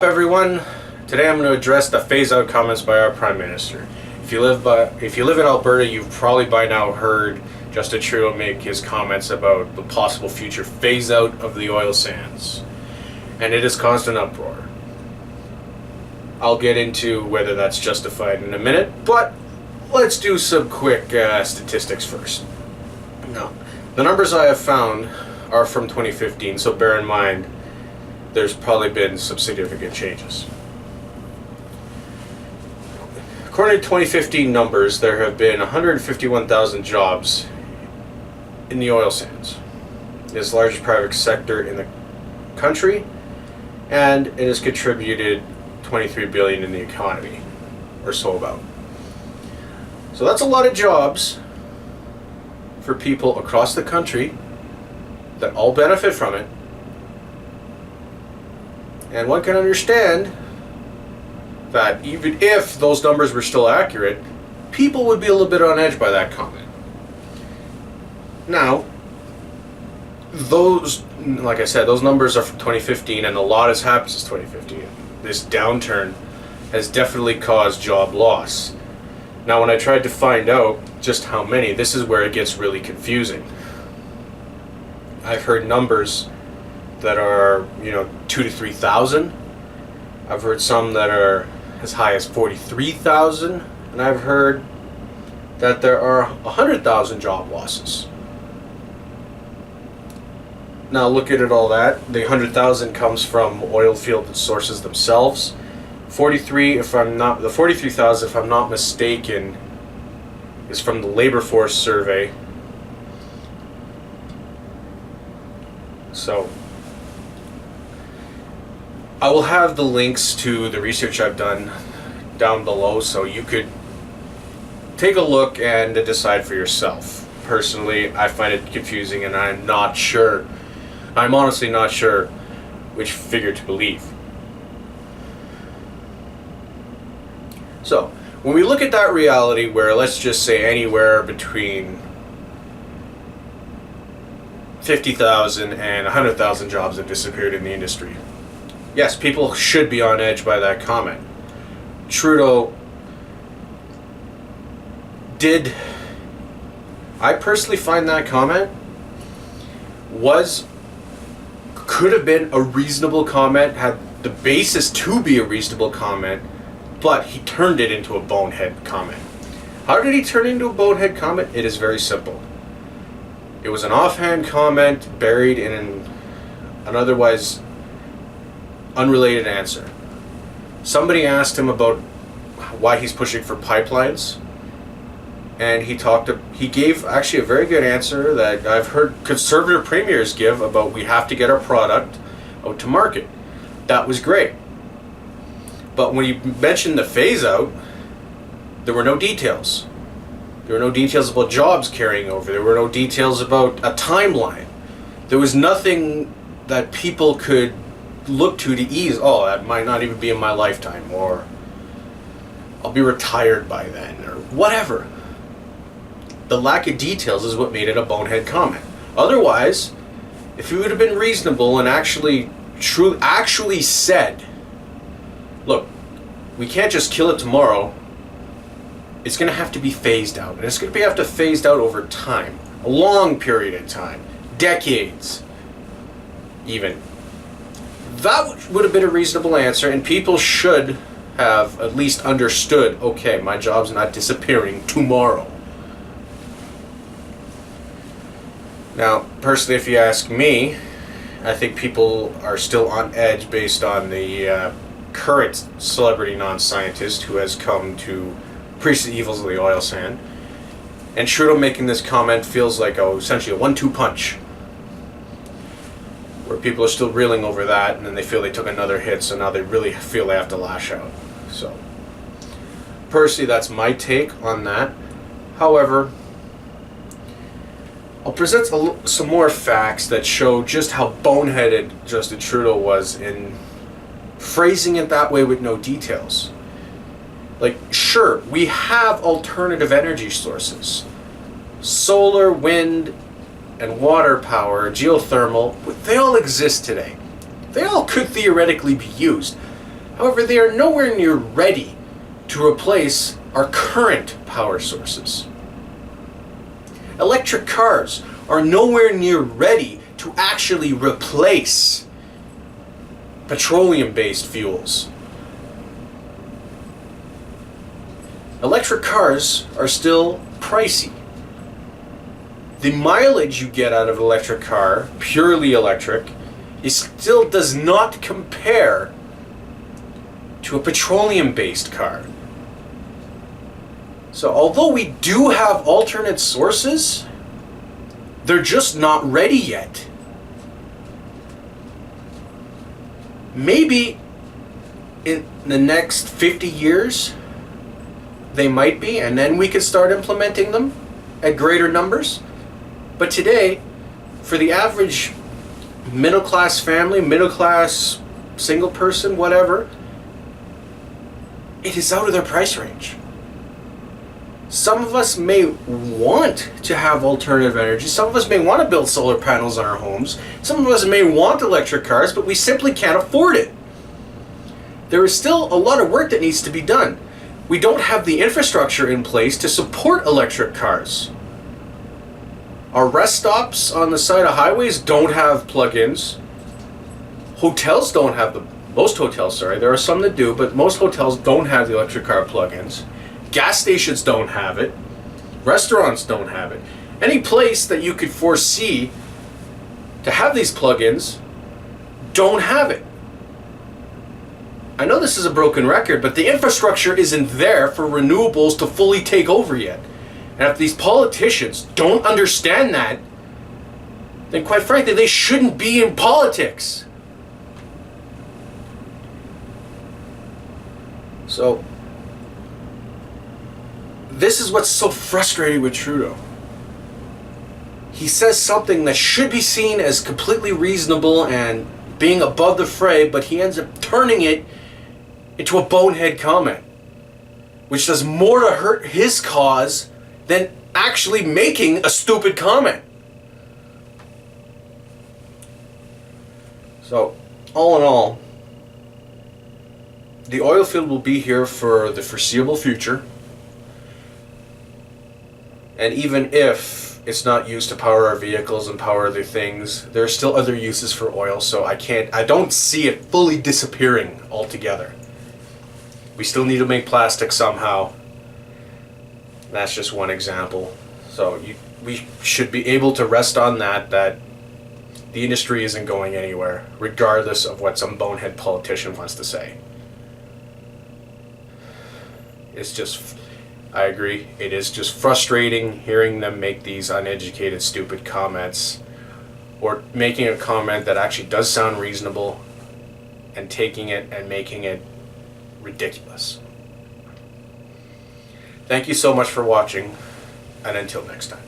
Everyone, today I'm going to address the phase-out comments by our Prime Minister. If you live in Alberta, you've probably by now heard Justin Trudeau make his comments about the possible future phase-out of the oil sands, and it has caused an uproar. I'll get into whether that's justified in a minute, but let's do some quick statistics first. Now, the numbers I have found are from 2015, so bear in mind there's probably been some significant changes. According to 2015 numbers, there have been 151,000 jobs in the oil sands. It is the largest private sector in the country, and it has contributed $23 billion in the economy, or so about. So that's a lot of jobs for people across the country that all benefit from it. And one can understand that even if those numbers were still accurate, people would be a little bit on edge by that comment. Now, like I said, those numbers are from 2015, and a lot has happened since 2015. This downturn has definitely caused job loss. Now, when I tried to find out just how many, this is where it gets really confusing. I've heard numbers that are, 2,000 to 3,000. I've heard some that are as high as 43,000, and I've heard that there are 100,000 job losses. Now, looking at all that, the 100,000 comes from oil field sources themselves. The 43,000, if I'm not mistaken, is from the labor force survey. So I will have the links to the research I've done down below, so you could take a look and decide for yourself. Personally, I find it confusing, and I'm honestly not sure which figure to believe. So, when we look at that reality where, let's just say, anywhere between 50,000 and 100,000 jobs have disappeared in the industry, yes, people should be on edge by that comment. Trudeau did, I personally find that comment could have been a reasonable comment, had the basis to be a reasonable comment, but he turned it into a bonehead comment. How did he turn it into a bonehead comment? It is very simple. It was an offhand comment buried in an otherwise unrelated answer. Somebody asked him about why he's pushing for pipelines, and he gave actually a very good answer that I've heard conservative premiers give about we have to get our product out to market. That was great. But when you mentioned the phase out, there were no details. There were no details about jobs carrying over. There were no details about a timeline. There was nothing that people could look to ease. Oh, that might not even be in my lifetime, or I'll be retired by then, or whatever. The lack of details is what made it a bonehead comment. Otherwise, if you would have been reasonable and actually said, look, we can't just kill it tomorrow. It's going to have to be phased out, and it's going to have to phased out over time, a long period of time, decades, even. That would have been a reasonable answer, and people should have at least understood, okay, my job's not disappearing tomorrow. Now, personally, if you ask me, I think people are still on edge based on the current celebrity non-scientist who has come to preach the evils of the oil sand. And Trudeau making this comment feels like essentially a 1-2 punch, where people are still reeling over that, and then they feel they took another hit, so now they really feel they have to lash out. So, personally, that's my take on that. However, I'll present some more facts that show just how boneheaded Justin Trudeau was in phrasing it that way with no details. Like, sure, we have alternative energy sources. Solar, wind, and water power, geothermal, they all exist today. They all could theoretically be used. However, they are nowhere near ready to replace our current power sources. Electric cars are nowhere near ready to actually replace petroleum-based fuels. Electric cars are still pricey. The mileage you get out of an electric car, purely electric, still does not compare to a petroleum-based car. So although we do have alternate sources, they're just not ready yet. Maybe in the next 50 years, they might be, and then we could start implementing them at greater numbers. But today, for the average middle-class family, middle-class single person, whatever, it is out of their price range. Some of us may want to have alternative energy. Some of us may want to build solar panels on our homes. Some of us may want electric cars, but we simply can't afford it. There is still a lot of work that needs to be done. We don't have the infrastructure in place to support electric cars. Our rest stops on the side of highways don't have plug-ins. Hotels don't have them. Most hotels, sorry. There are some that do, but most hotels don't have the electric car plug-ins. Gas stations don't have it. Restaurants don't have it. Any place that you could foresee to have these plug-ins don't have it. I know this is a broken record, but the infrastructure isn't there for renewables to fully take over yet. And if these politicians don't understand that, then quite frankly, they shouldn't be in politics. So, this is what's so frustrating with Trudeau. He says something that should be seen as completely reasonable and being above the fray, but he ends up turning it into a bonehead comment, which does more to hurt his cause than actually making a stupid comment. So, all in all, the oil field will be here for the foreseeable future. And even if it's not used to power our vehicles and power other things, there are still other uses for oil, so I don't see it fully disappearing altogether. We still need to make plastic somehow. That's just one example. So we should be able to rest on that the industry isn't going anywhere, regardless of what some bonehead politician wants to say. It's just, I agree, it is just frustrating hearing them make these uneducated, stupid comments, or making a comment that actually does sound reasonable, and taking it and making it ridiculous. Thank you so much for watching, and until next time.